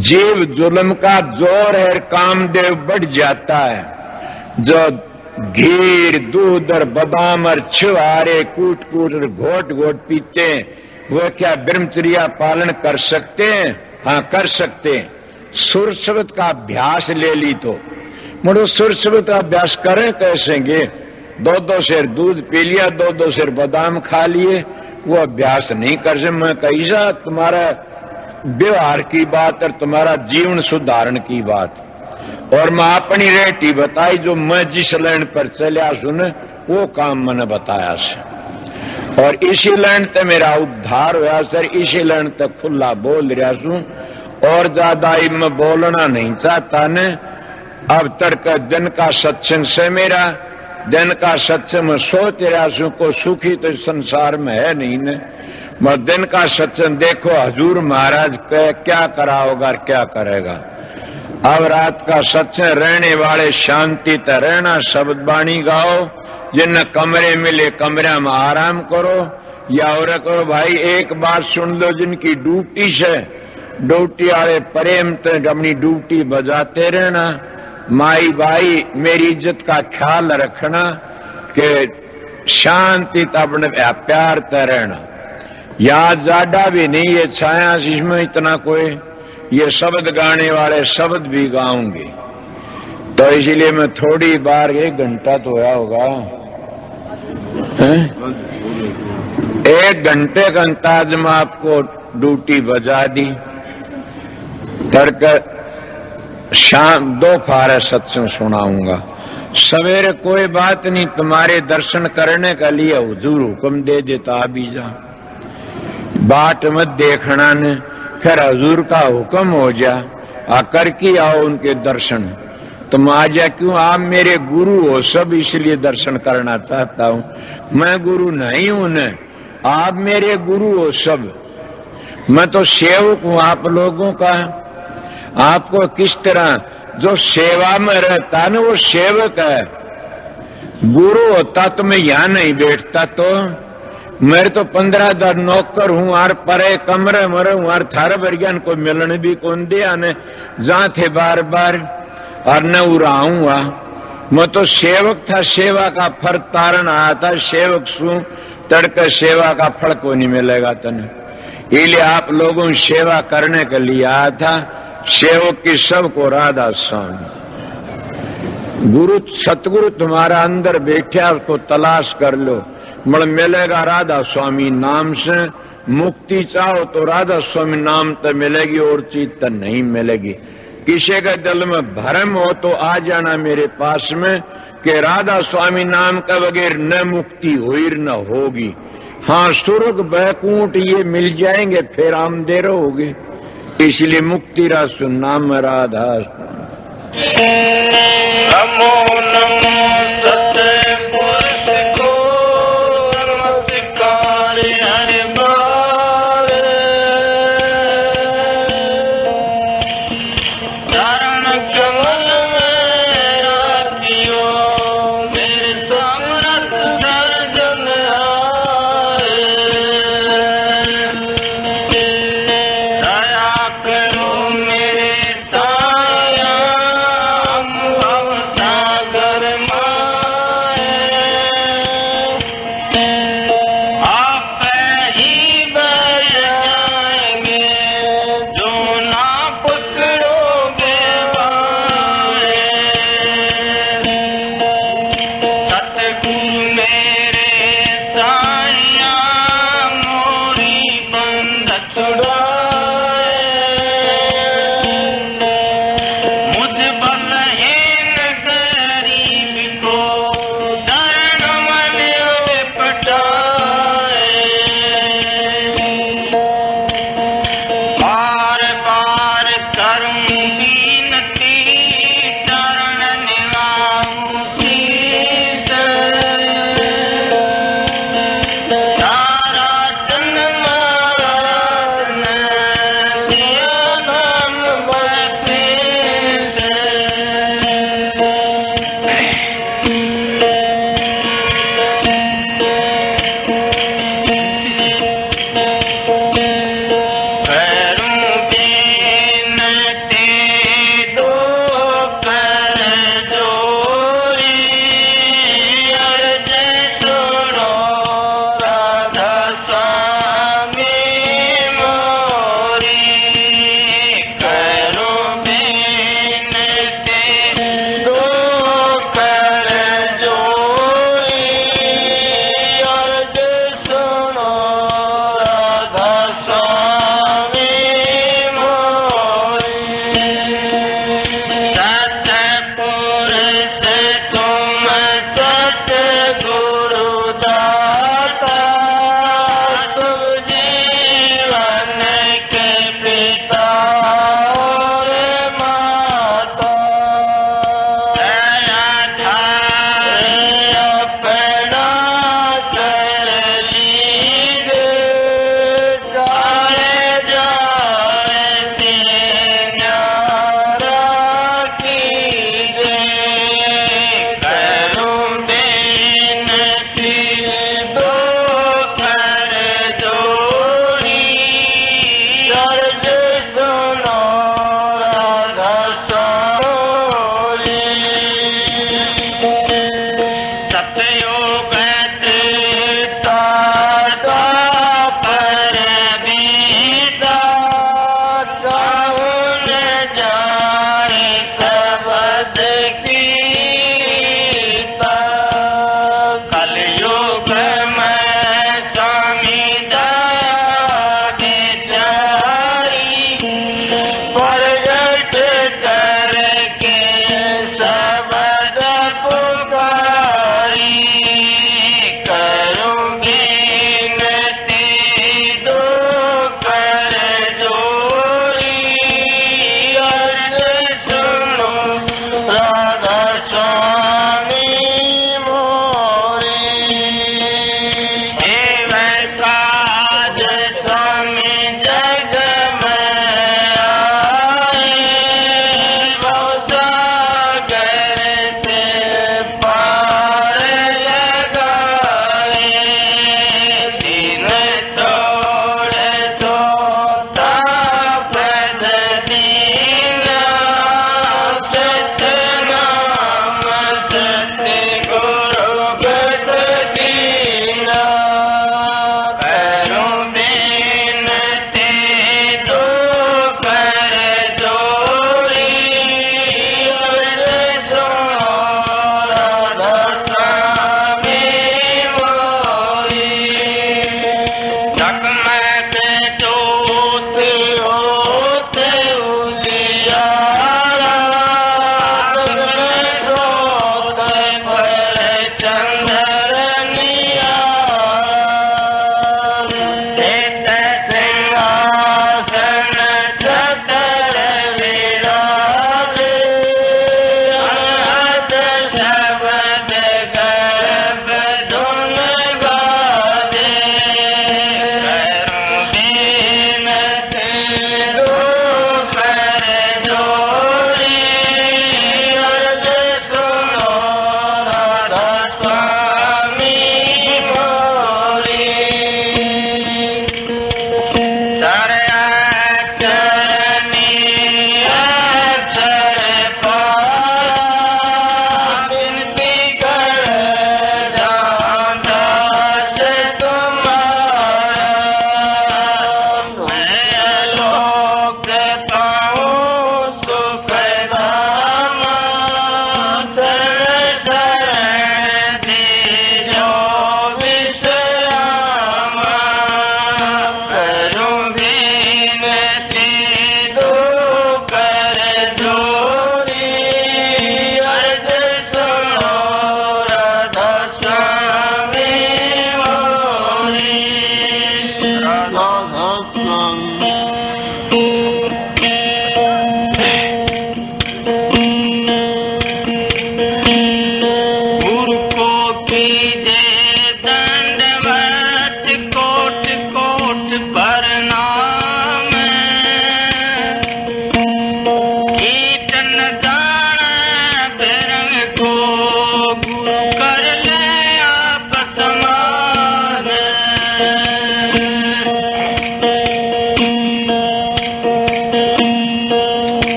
जीव जुल्म का जोर है, कामदेव बढ़ जाता है। जो घीर दूध और बादाम और छुहारे कूट कूट और घोट घोट पीते हैं, वो क्या ब्रह्मचर्या पालन कर सकते हैं? हाँ कर सकते हैं। सुर शब्द का अभ्यास ले ली तो मुड़ो सुर शब्द का अभ्यास करें कैसेंगे? दो शेर दूध पी लिया, दो शेर बादाम खा लिए, वो अभ्यास नहीं कर सकते। मैं कैसा तुम्हारा व्यवहार की बात और तुम्हारा जीवन सुधारण की बात, और मैं अपनी रेटी बताई जो मैं जिस लाइन पर चलिया सुन वो काम मैंने बताया से, और इसी लाइन तक मेरा उद्धार हुआ सर। इसी लाइन तक खुला बोल रहा सू, और ज्यादा मैं बोलना नहीं चाहता न। अब तक दिन का सत्संग से मेरा दिन का सत्संग में सोच रहा सू, को सुखी तो संसार में है नहीं न। मैं दिन का सत्संग देखो हजूर महाराज क्या करा होगा, क्या करेगा। अब रात का सत्संग रहने वाले शांति त रहना, शब्द बाणी गाओ, जिन कमरे मिले कमरे में आराम करो, या और करो भाई एक बात सुन लो, जिनकी ड्यूटी से ड्यूटी वाले प्रेम तो अपनी ड्यूटी बजाते रहना। माई भाई मेरी इज्जत का ख्याल रखना कि शांति तो अपने प्यार त रहना। यहाँ ज्यादा भी नहीं ये छाया इसमें इतना कोई, ये शब्द गाने वाले शब्द भी गाऊंगे, तो इसलिए मैं थोड़ी बार 1 घंटा तो होया होगा, 1 घंटे का अंदाज में आपको ड्यूटी बजा दी। करके शाम दोपहर सत्संग सुनाऊंगा, सवेरे कोई बात नहीं, तुम्हारे दर्शन करने के लिए हुजूर हुक्म दे देता अभी जा। बाट मत देखना ने, फिर हजूर का हुक्म हो जा, आकर की आओ उनके दर्शन। तुम आ जा, क्यों? आप मेरे गुरु हो सब, इसलिए दर्शन करना चाहता हूं। मैं गुरु नहीं हूं न, आप मेरे गुरु हो सब। मैं तो सेवक हूं आप लोगों का। आपको किस तरह जो सेवा में रहता न वो सेवक है। गुरु होता तो मैं यहां नहीं बैठता। तो मेरे तो 15 दर नौकर हूं और परे कमरे मरे हूं और थारे बरगियान को मिलने भी कौन दिया ने, जहां थे बार बार और न उड़ाऊंगा। मैं तो सेवक था, सेवा का फल तारण आया था। सेवक सू तड़के सेवा का फल को नहीं मिलेगा तने, इसलिए आप लोगों की सेवा करने के लिए आया था। सेवक की सबको राधा स्वामी गुरु सतगुरु तुम्हारा अंदर बैठा, उसको तलाश कर लो, मल मिलेगा राधा स्वामी नाम से। मुक्ति चाहो तो राधा स्वामी नाम तो मिलेगी, और चीज तो नहीं मिलेगी। किसी के दिल में भ्रम हो तो आ जाना मेरे पास में कि राधा स्वामी नाम के बगैर न मुक्ति हुई न होगी। हाँ, स्वर्ग बैकुंठ ये मिल जाएंगे, फिर हम दे रहोगे। इसलिए मुक्ति रस नाम राधा। नमो नमो सतपुरुष को नमस्कार हरि बाल। चरण कमल में राखियो मेरे समरथ दर्शन आए। दया करो मेरे साया सागर माए। आप ही बच जाएंगे जो ना पकड़ोगे पाए। सतगुरु मेरे साया मोरी बंध छुड़ाए। मुझ बलहीन गरीब को शरण में पटाए। बार बार करूं बीनती चरण निभाऊं शीश।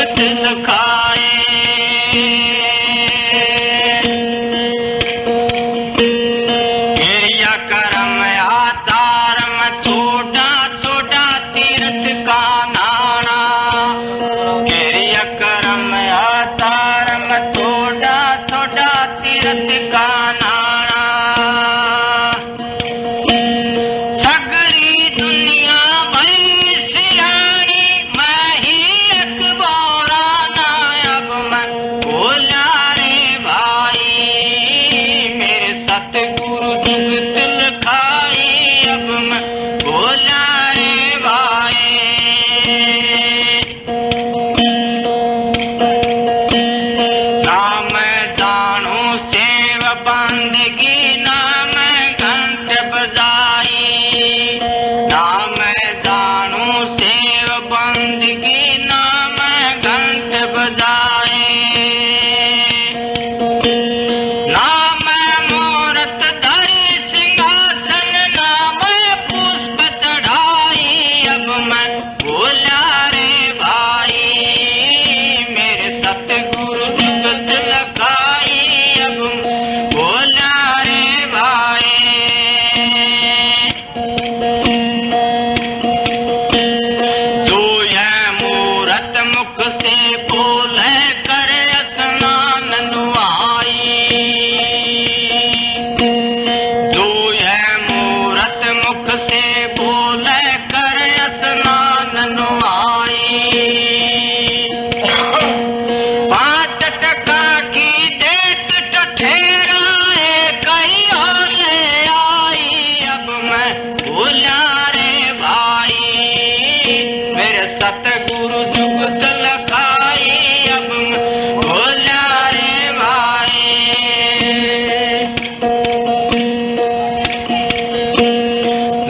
जुगत लखाए गिरिया करम आतारम छोटा छोटा तीर्थ का नाना गिरिया करम आतारम छोटा छोटा तीर्थ का नाना सगरी दुनिया भई सियाणी मैं ही अकबौरा नायब मैं बोला रे भाई मेरे सतगुरु जुगत लखाई अब मैं बोला रे भाई ना मैं जानू सेव बंदगी ना मैं घंट बजाई ना मैं जानू सेव बंदगी ना मैं घंट बजाई ना मैं मूरत धरी सिंहासन ना मैं पुष्प चढ़ाई अब मैं बोला रे भाई मेरे सतगुरु जुगत लखाई अब मैं बोला रे भाई जो यह मूरत मुख से बोले करे स्नान नुआई जो यह मूरत मुख से बोले करे स्नान नुआई 5 टका की डेट ठठेरा है कहीं और ले आई अब मैं बोला रे भाई मेरे सतगुरु जुगत लखाई अब मैं बोला रे भाई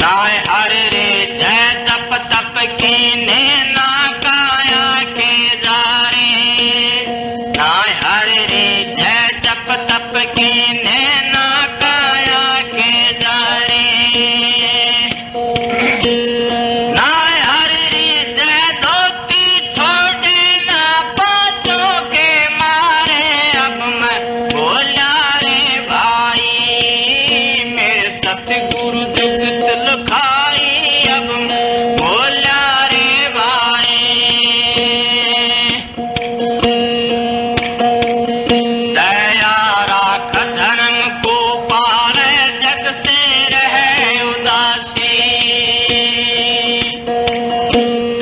नाय हर रे जय तप तप कीने ना काया के जारे नाय हर रे जय तप तप कीने ना काया के जारे नाय हर रे जय धोती छोड़े ना पाँचों के मारे अब मैं बोला रे भाई मेरे सतगुरु जुगत लखाई अब मैं बोला रे भाई दया राख धर्म को पाले जग से रहे उदासी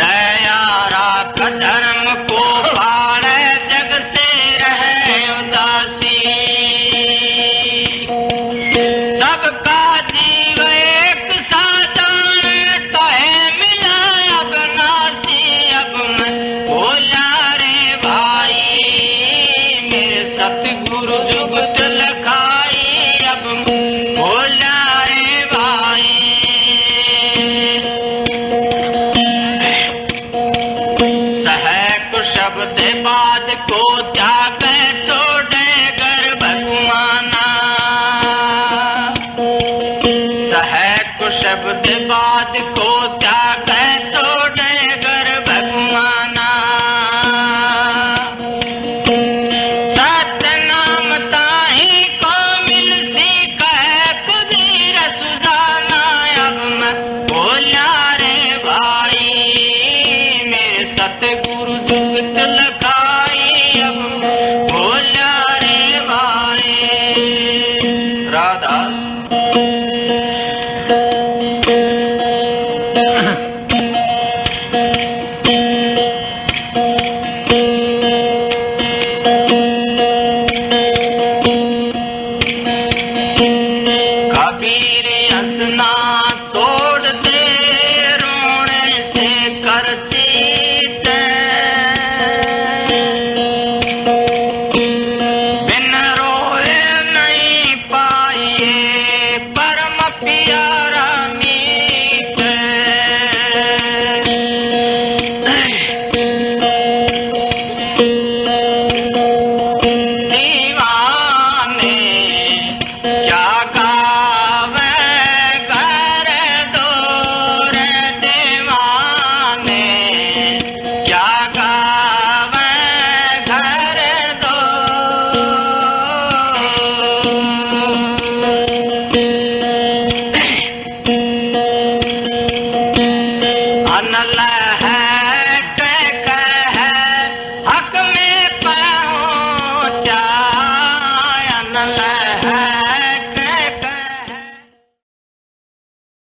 दया राख धर्म को पाले जग से रहे उदासी सबका जीव एक सा जाने कहे मिला अब नासी अब मैं बोला रे भाई मेरे सतगुरु जुगत लखाई अब मैं बोला रे भाई सह कुशब्द बाद को त्याग